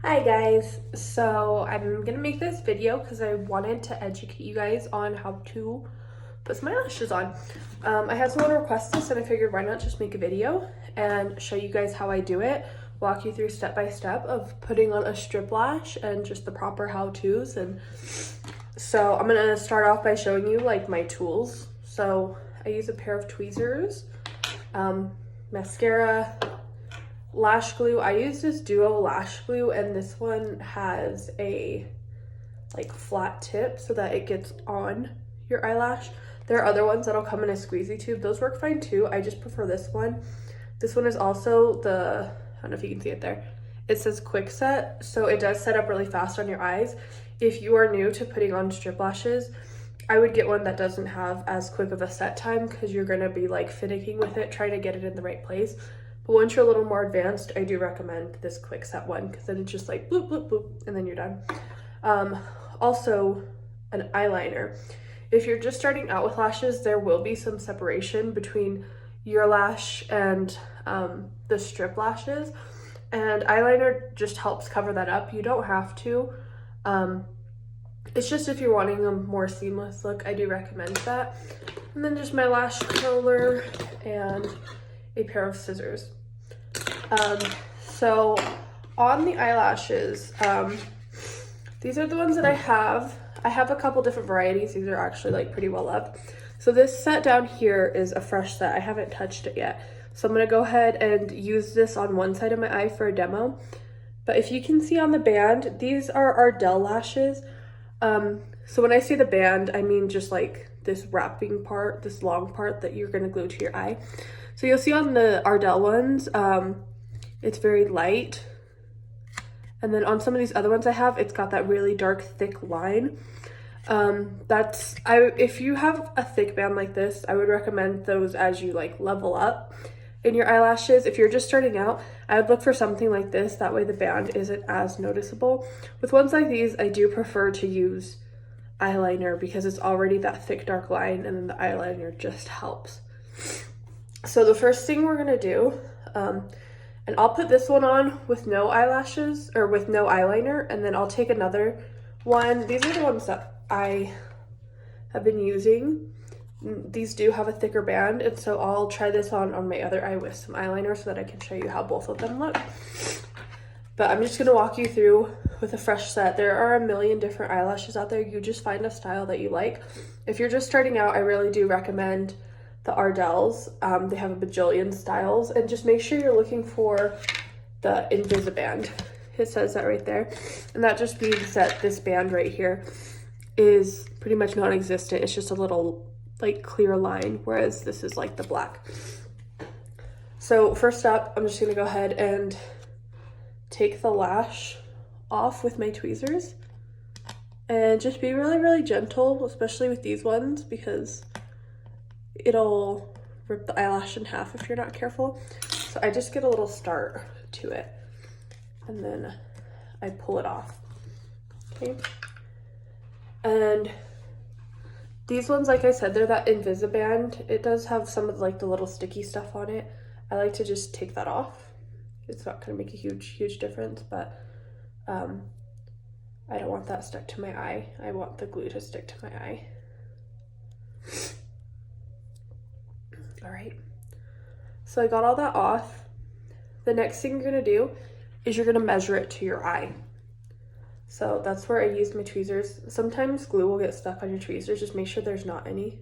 Hi guys, so I'm gonna make this video because I wanted to educate you guys on how to put some eyelashes on. I had someone request this and I figured why not just make a video and show you guys how I do it, walk you through step by step of putting on a strip lash and just the proper how-tos. And so I'm gonna start off by showing you like my tools. So I use a pair of tweezers, mascara, lash glue. I use this Duo lash glue, and this one has a like flat tip so that it gets on your eyelash. There are other ones that'll come in a squeezy tube. Those work fine too. I just prefer this one. This one is also I don't know if you can see it there. It says quick set, so it does set up really fast on your eyes. If you are new to putting on strip lashes, I would get one that doesn't have as quick of a set time because you're gonna be like finicking with it, trying to get it in the right place. But once you're a little more advanced, I do recommend this quick set one because then it's just like bloop, bloop, bloop, and then you're done. Also, an eyeliner. If you're just starting out with lashes, there will be some separation between your lash and the strip lashes. And eyeliner just helps cover that up. You don't have to. It's just if you're wanting a more seamless look, I do recommend that. And then just my lash curler and a pair of scissors. So on the eyelashes, these are the ones that I have. I have a couple different varieties. These are actually like pretty well loved. So this set down here is a fresh set. I haven't touched it yet. So I'm gonna go ahead and use this on one side of my eye for a demo. But if you can see on the band, these are Ardell lashes. So when I say the band, I mean just like this wrapping part, this long part that you're gonna glue to your eye. So you'll see on the Ardell ones, it's very light. And then on some of these other ones I have, it's got that really dark, thick line. If you have a thick band like this, I would recommend those as you like level up in your eyelashes. If you're just starting out, I would look for something like this. That way the band isn't as noticeable. With ones like these, I do prefer to use eyeliner because it's already that thick, dark line, and then the eyeliner just helps. So the first thing we're gonna do, and I'll put this one on with no eyelashes or with no eyeliner, and then I'll take another one. These are the ones that I have been using. These do have a thicker band, and so I'll try this on my other eye with some eyeliner so that I can show you how both of them look. But I'm just gonna walk you through with a fresh set. There are a million different eyelashes out there. You just find a style that you like. If you're just starting out, I really do recommend the Ardells. They have a bajillion styles, and just make sure you're looking for the Invisiband. It says that right there, and that just means that this band right here is pretty much non-existent. It's just a little like clear line, whereas this is like the black. So first up, I'm just gonna go ahead and take the lash off with my tweezers and just be really, really gentle, especially with these ones because it'll rip the eyelash in half if you're not careful. So I just get a little start to it and then I pull it off, okay? And these ones, like I said, they're that Invisiband. It does have some of like the little sticky stuff on it. I like to just take that off. It's not gonna make a huge difference, but I don't want that stuck to my eye. I want the glue to stick to my eye. All right, so I got all that off. The next thing you're gonna do is you're gonna measure it to your eye. So that's where I use my tweezers. Sometimes glue will get stuck on your tweezers. Just make sure there's not any.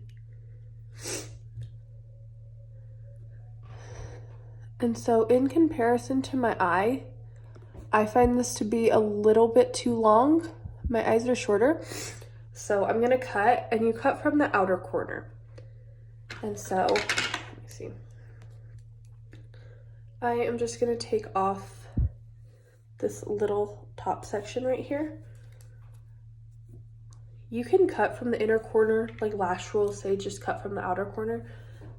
And so in comparison to my eye, I find this to be a little bit too long. My eyes are shorter. So I'm gonna cut, and you cut from the outer corner. And so, let me see. I am just gonna take off this little top section right here. You can cut from the inner corner, like lash rules say just cut from the outer corner,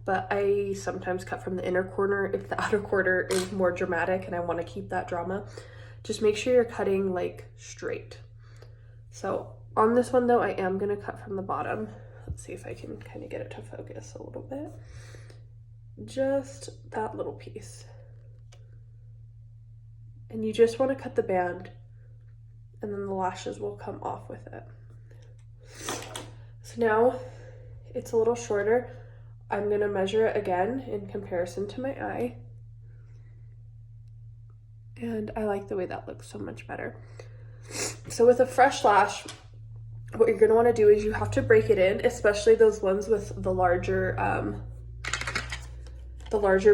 but I sometimes cut from the inner corner if the outer corner is more dramatic and I want to keep that drama. Just make sure you're cutting like straight. So on this one though, I am gonna cut from the bottom. Let's see if I can kind of get it to focus a little bit. Just that little piece. And you just want to cut the band and then the lashes will come off with it. So now it's a little shorter. I'm gonna measure it again in comparison to my eye. And I like the way that looks so much better. So with a fresh lash, what you're gonna wanna do is you have to break it in, especially those ones with the larger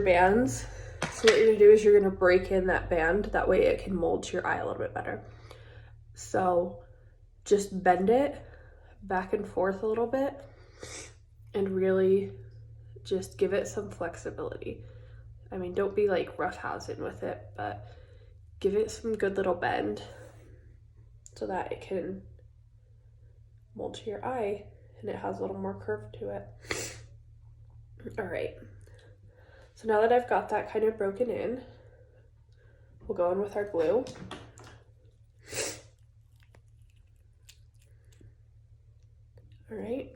bands. So what you're gonna do is you're gonna break in that band, that way it can mold to your eye a little bit better. So just bend it back and forth a little bit and really just give it some flexibility. I mean, don't be like roughhousing with it, but give it some good little bend so that it can mold to your eye and it has a little more curve to it. All right. So now that I've got that kind of broken in, we'll go in with our glue. All right.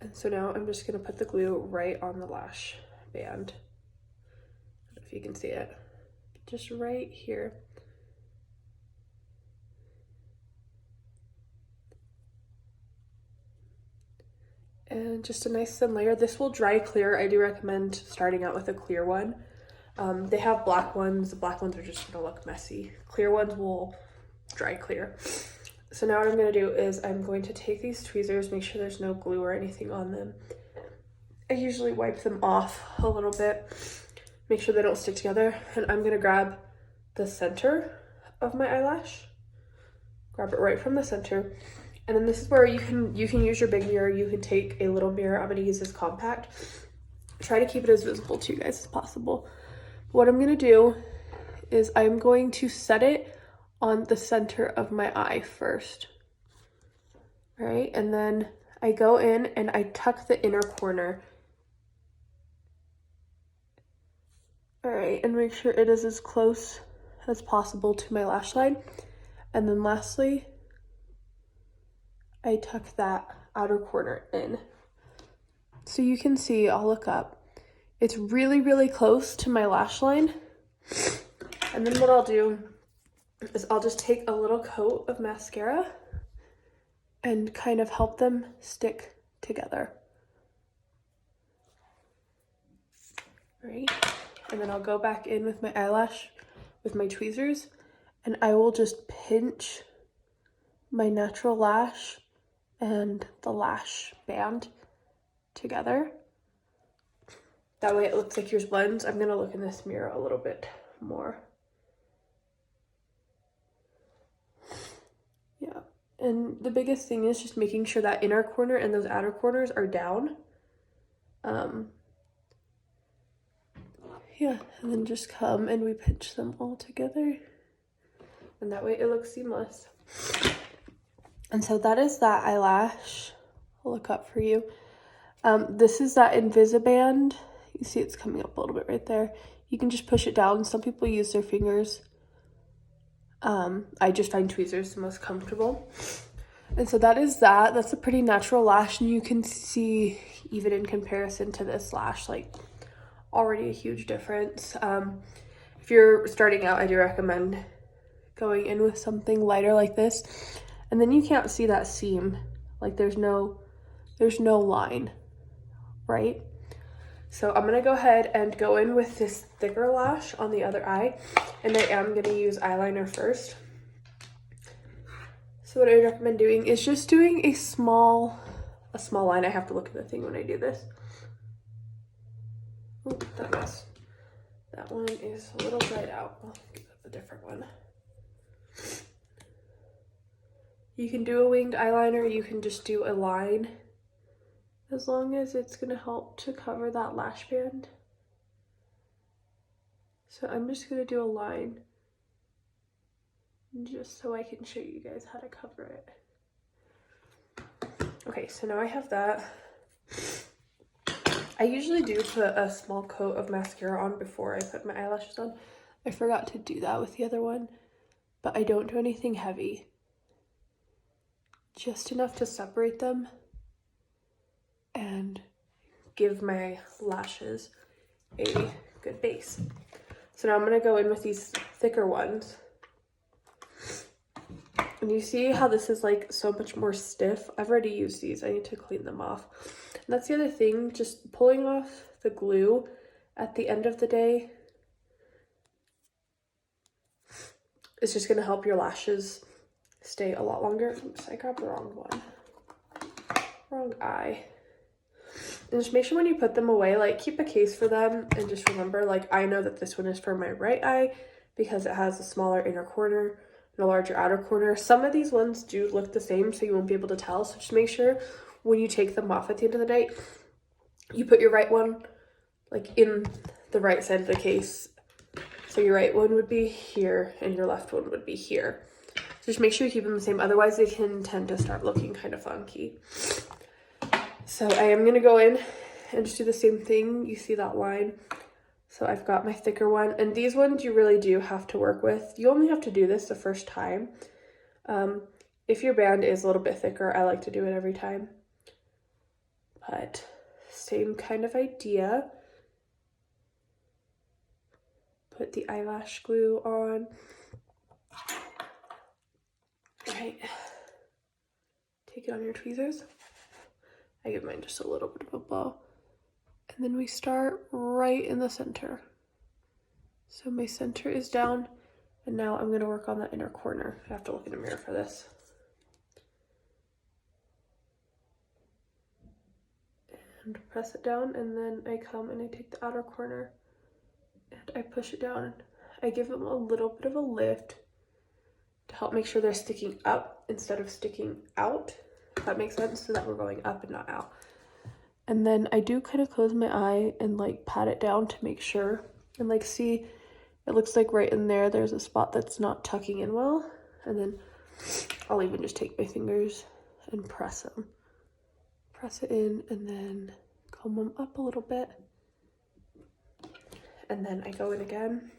And so now I'm just gonna put the glue right on the lash band. I don't know if you can see it, just right here. And just a nice thin layer. This will dry clear. I do recommend starting out with a clear one. They have black ones. The black ones are just gonna look messy. Clear ones will dry clear. So now what I'm gonna do is I'm going to take these tweezers, make sure there's no glue or anything on them. I usually wipe them off a little bit, make sure they don't stick together. And I'm gonna grab the center of my eyelash, grab it right from the center. And then this is where you can use your big mirror. You can take a little mirror. I'm gonna use this compact. Try to keep it as visible to you guys as possible. What I'm gonna do is I'm going to set it on the center of my eye first. All right, and then I go in and I tuck the inner corner. All right, and make sure it is as close as possible to my lash line. And then lastly, I tuck that outer corner in. So you can see, I'll look up, it's really, really close to my lash line. And then what I'll do is I'll just take a little coat of mascara and kind of help them stick together. Right? And then I'll go back in with my eyelash with my tweezers and I will just pinch my natural lash and the lash band together. That way it looks like yours blends. I'm gonna look in this mirror a little bit more. Yeah, and the biggest thing is just making sure that inner corner and those outer corners are down. Yeah, and then just come and we pinch them all together. And that way it looks seamless. And so that is that eyelash. I'll look up for you. This is that Invisiband. You see it's coming up a little bit right there. You can just push it down. Some people use their fingers. I just find tweezers the most comfortable. And so that is that. That's a pretty natural lash, and you can see even in comparison to this lash, like already a huge difference. If you're starting out, I do recommend going in with something lighter like this. And then you can't see that seam. Like there's no line, right? So I'm gonna go ahead and go in with this thicker lash on the other eye, and I am gonna use eyeliner first. So what I recommend doing is just doing a small line. I have to look at the thing when I do this. Oh, that one is a little dried out. I'll give it a different one. You can do a winged eyeliner, you can just do a line, as long as it's gonna help to cover that lash band. So I'm just gonna do a line, just so I can show you guys how to cover it. Okay, so now I have that. I usually do put a small coat of mascara on before I put my eyelashes on. I forgot to do that with the other one, but I don't do anything heavy. Just enough to separate them and give my lashes a good base. So now I'm gonna go in with these thicker ones And you see how this is like so much more stiff? I've already used these. I need to clean them off. And that's the other thing, just pulling off the glue at the end of the day is just going to help your lashes stay a lot longer. Oops, I grabbed the wrong one. Wrong eye. And just make sure when you put them away, like keep a case for them, and just remember, like I know that this one is for my right eye because it has a smaller inner corner and a larger outer corner. Some of these ones do look the same, so you won't be able to tell. So just make sure when you take them off at the end of the day, you put your right one like in the right side of the case. So your right one would be here and your left one would be here. So just make sure you keep them the same, otherwise they can tend to start looking kind of funky. So I am going to go in and just do the same thing. You see that line? So I've got my thicker one, and these ones you really do have to work with. You only have to do this the first time. If your band is a little bit thicker, I like to do it every time. But same kind of idea. Put the eyelash glue on. Right. Take it on your tweezers. I give mine just a little bit of a bow. And then we start right in the center. So my center is down, and now I'm going to work on that inner corner. I have to look in a mirror for this. And press it down, and then I come and I take the outer corner and I push it down. I give them a little bit of a lift to help make sure they're sticking up instead of sticking out, if that makes sense, so that we're going up and not out. And then I do kind of close my eye and like pat it down to make sure, and like see, it looks like right in there there's a spot that's not tucking in well. And then I'll even just take my fingers and press them. Press it in and then comb them up a little bit. And then I go in again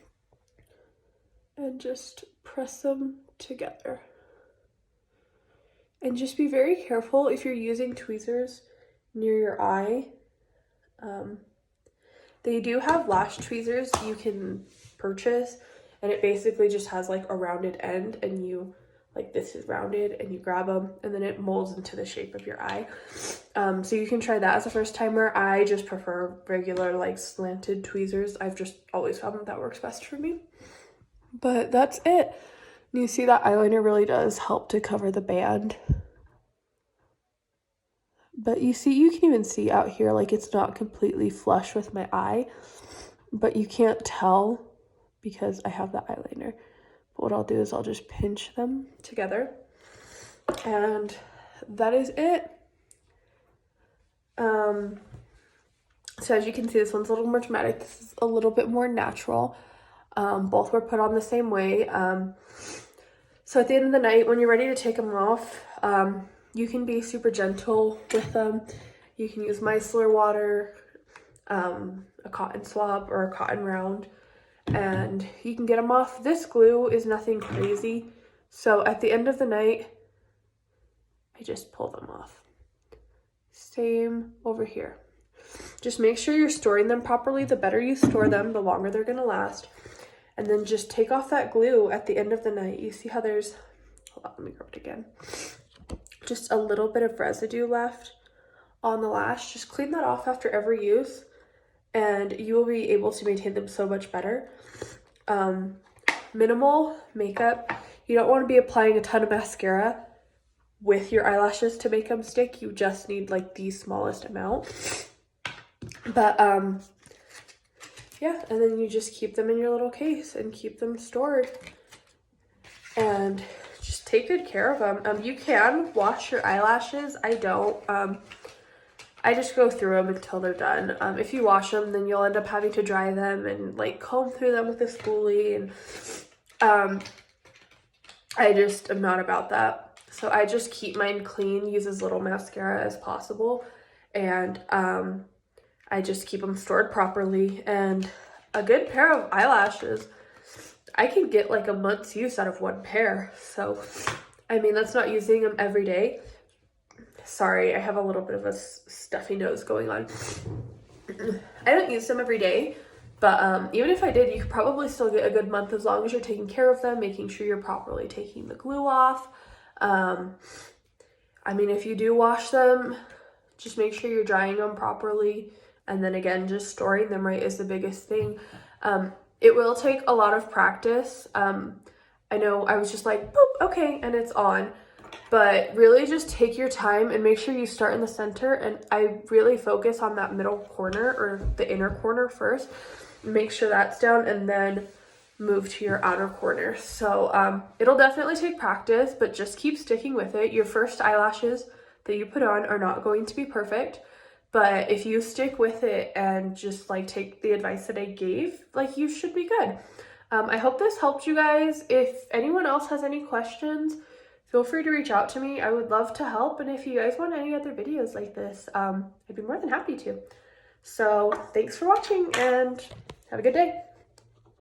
and just press them together. And just be very careful if you're using tweezers near your eye. They do have lash tweezers you can purchase, and it basically just has like a rounded end, and you like this is rounded, and you grab them and then it molds into the shape of your eye. So you can try that as a first timer. I just prefer regular like slanted tweezers. I've just always found that works best for me. But that's it. You see that eyeliner really does help to cover the band. But you see, you can even see out here, like it's not completely flush with my eye, but you can't tell because I have the eyeliner. But what I'll do is I'll just pinch them together, and that is it. So as you can see, this one's a little more dramatic. This is a little bit more natural. Both were put on the same way. So at the end of the night, when you're ready to take them off, you can be super gentle with them. You can use micellar water, a cotton swab, or a cotton round, and you can get them off. This glue is nothing crazy. So at the end of the night, I just pull them off. Same over here. Just make sure you're storing them properly. The better you store them, the longer they're gonna last. And then just take off that glue at the end of the night. You see how there's, hold on, let me grab it again. Just a little bit of residue left on the lash. Just clean that off after every use, and you will be able to maintain them so much better. Minimal makeup. You don't want to be applying a ton of mascara with your eyelashes to make them stick. You just need like the smallest amount. But yeah, and then you just keep them in your little case and keep them stored, and just take good care of them. You can wash your eyelashes. I don't. I just go through them until they're done. If you wash them, then you'll end up having to dry them and like comb through them with a spoolie, and I just am not about that. So I just keep mine clean, use as little mascara as possible, and I just keep them stored properly. And a good pair of eyelashes, I can get like a month's use out of one pair. So, I mean, that's not using them every day. Sorry, I have a little bit of a stuffy nose going on. I don't use them every day, But even if I did, you could probably still get a good month as long as you're taking care of them, making sure you're properly taking the glue off. I mean, if you do wash them, just make sure you're drying them properly. And then again, just storing them right is the biggest thing. It will take a lot of practice. I know I was just like, boop, okay, and it's on. But really just take your time and make sure you start in the center. And I really focus on that middle corner or the inner corner first. Make sure that's down and then move to your outer corner. So it'll definitely take practice, but just keep sticking with it. Your first eyelashes that you put on are not going to be perfect, but if you stick with it and just like take the advice that I gave, like you should be good. I hope this helped you guys. If anyone else has any questions, feel free to reach out to me. I would love to help. And if you guys want any other videos like this, I'd be more than happy to. So thanks for watching and have a good day.